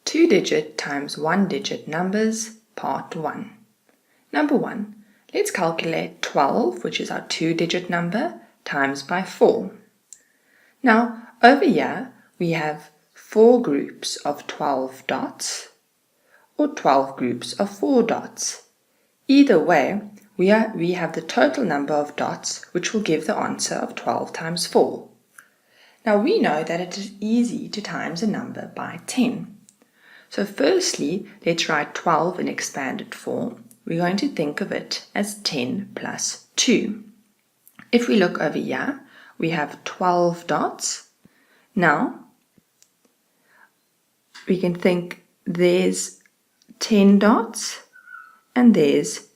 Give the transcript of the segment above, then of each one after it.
2-digit times 1-digit numbers, part 1. Number 1, let's calculate 12, which is our 2-digit number, times by 4. Now, over here, we have 4 groups of 12 dots, or 12 groups of 4 dots. Either way, we have the total number of dots, which will give the answer of 12 times 4. Now, we know that it is easy to times a number by 10. So firstly, let's write 12 in expanded form. We're going to think of it as 10 plus 2. If we look over here, we have 12 dots. Now, we can think there's 10 dots and there's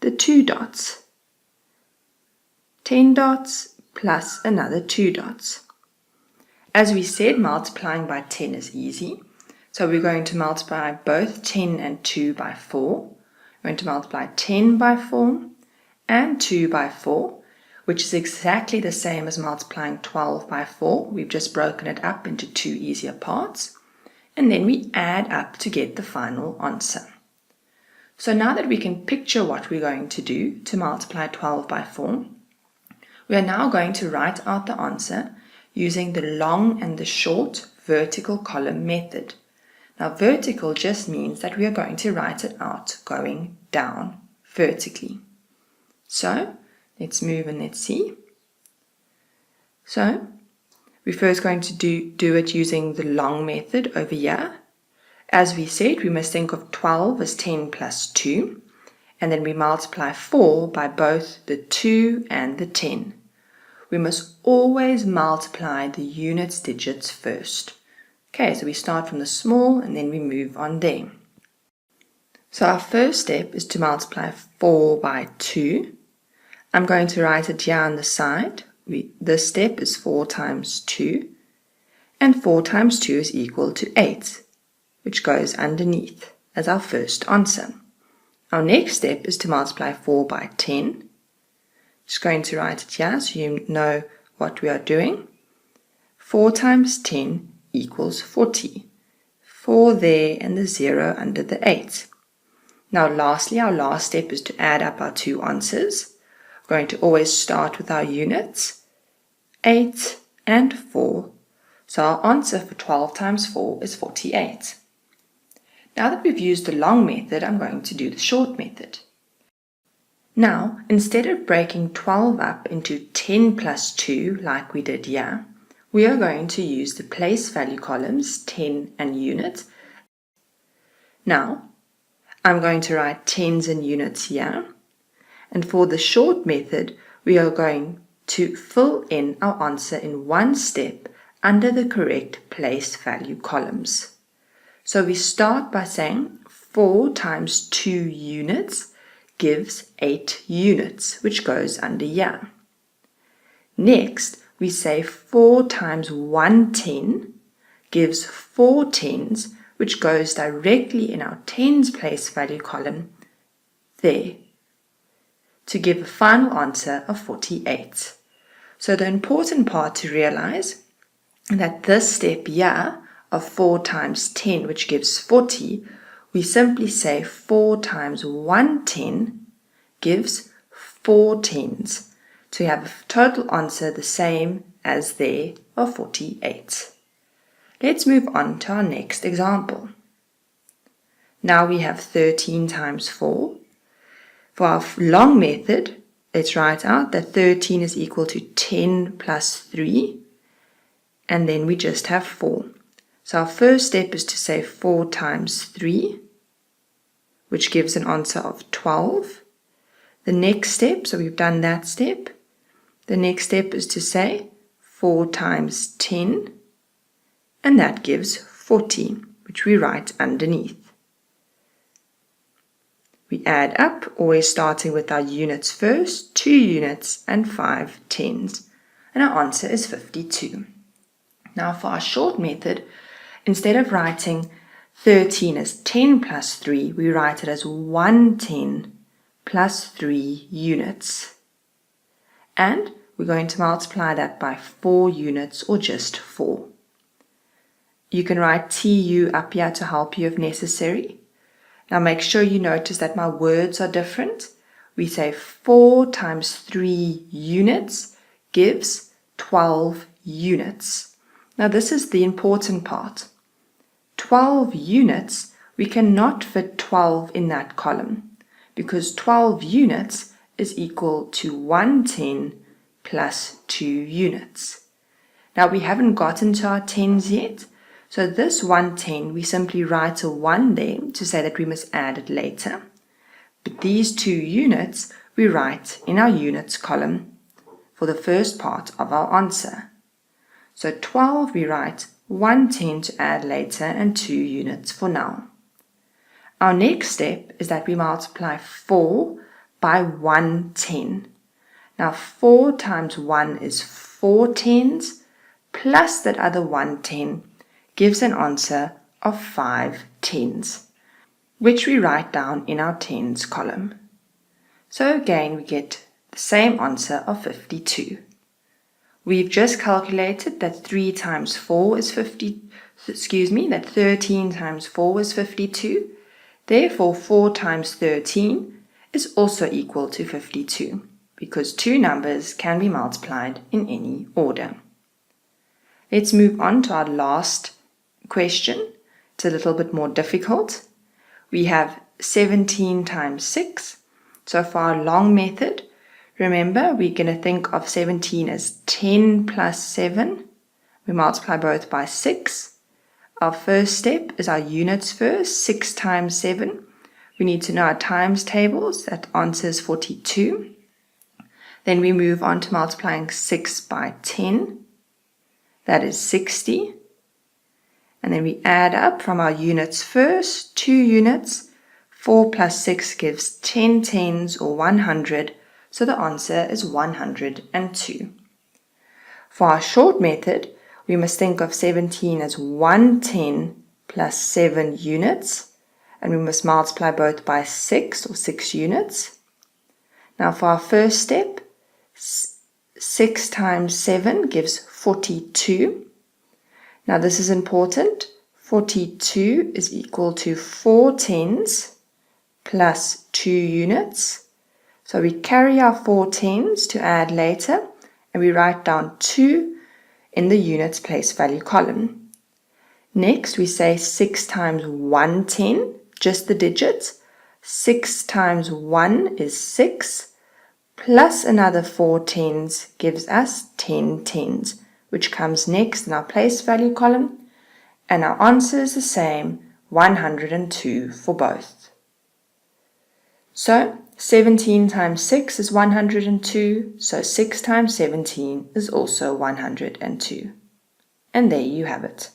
the 2 dots. 10 dots plus another 2 dots. As we said, multiplying by 10 is easy. So we're going to multiply both 10 and 2 by 4. We're going to multiply 10 by 4 and 2 by 4, which is exactly the same as multiplying 12 by 4. We've just broken it up into 2 easier parts. And then we add up to get the final answer. So now that we can picture what we're going to do to multiply 12 by 4, we are now going to write out the answer using the long and the short vertical column method. Now, vertical just means that we are going to write it out going down vertically. So, let's move and let's see. So, we're first going to do it using the long method over here. As we said, we must think of 12 as 10 plus 2, and then we multiply 4 by both the 2 and the 10. We must always multiply the units digits first. Okay, so we start from the small and then we move on there. So our first step is to multiply 4 by 2. I'm going to write it here on the side. This step is 4 times 2, and 4 times 2 is equal to 8, which goes underneath as our first answer. Our next step is to multiply 4 by 10. Just going to write it here so you know what we are doing. 4 times 10 equals 40. 4 there and the 0 under the 8. Now lastly, our last step is to add up our two answers. We're going to always start with our units, 8 and 4. So our answer for 12 times 4 is 48. Now that we've used the long method, I'm going to do the short method. Now, instead of breaking 12 up into 10 plus 2 like we did here, we are going to use the place value columns 10 and unit. Now, I'm going to write tens and units here. And for the short method, we are going to fill in our answer in one step under the correct place value columns. So we start by saying 4 times 2 units gives 8 units, which goes under here. Next, we say 4 times 1 10 gives 4 tens, which goes directly in our tens place value column there, to give a final answer of 48. So the important part to realize that this step here of 4 times 10, which gives 40, we simply say 4 times 1 10 gives 4 tens, to have a total answer the same as there of 48. Let's move on to our next example. Now we have 13 times 4. For our long method, let's write out that 13 is equal to 10 plus 3, and then we just have 4. So our first step is to say 4 times 3, which gives an answer of 12. The next step, so we've done that step. The next step is to say 4 times 10, and that gives 40, which we write underneath. We add up, always starting with our units first, 2 units and 5 tens, and our answer is 52. Now for our short method, instead of writing 13 as 10 plus 3, we write it as 1 10 plus 3 units. And we're going to multiply that by 4 units, or just 4. You can write TU up here to help you if necessary. Now make sure you notice that my words are different. We say 4 times 3 units gives 12 units. Now this is the important part. 12 units, we cannot fit 12 in that column because 12 units is equal to 110 plus 2 units. Now we haven't gotten to our tens yet, so this 110 we simply write a 1 there to say that we must add it later. But these 2 units we write in our units column for the first part of our answer. So 12 we write 110 to add later and 2 units for now. Our next step is that we multiply 4 by 110. Now 4 times 1 is 4 tens, plus that other 110 gives an answer of 5 tens, which we write down in our tens column. So again we get the same answer of 52. We've just calculated that 3 times 4 is that 13 times 4 is 52. Therefore 4 times 13 is also equal to 52, because 2 numbers can be multiplied in any order. Let's move on to our last question. It's a little bit more difficult. We have 17 times 6. So for our long method, remember we're going to think of 17 as 10 plus 7. We multiply both by 6. Our first step is our units first, 6 times 7. We need to know our times tables. That answer is 42. Then we move on to multiplying 6 by 10. That is 60. And then we add up from our units first, 2 units. 4 plus 6 gives 10 tens or 100. So the answer is 102. For our short method, we must think of 17 as 110 plus 7 units. And we must multiply both by 6 or 6 units. Now for our first step, 6 times 7 gives 42. Now this is important. 42 is equal to 4 tens plus 2 units. So we carry our 4 tens to add later, and we write down 2 in the units place value column. Next we say 6 times 110, just the digits. 6 times 1 is 6, plus another 4 tens gives us 10 tens, which comes next in our place value column, and our answer is the same, 102 for both. So 17 times 6 is 102, so 6 times 17 is also 102. And there you have it.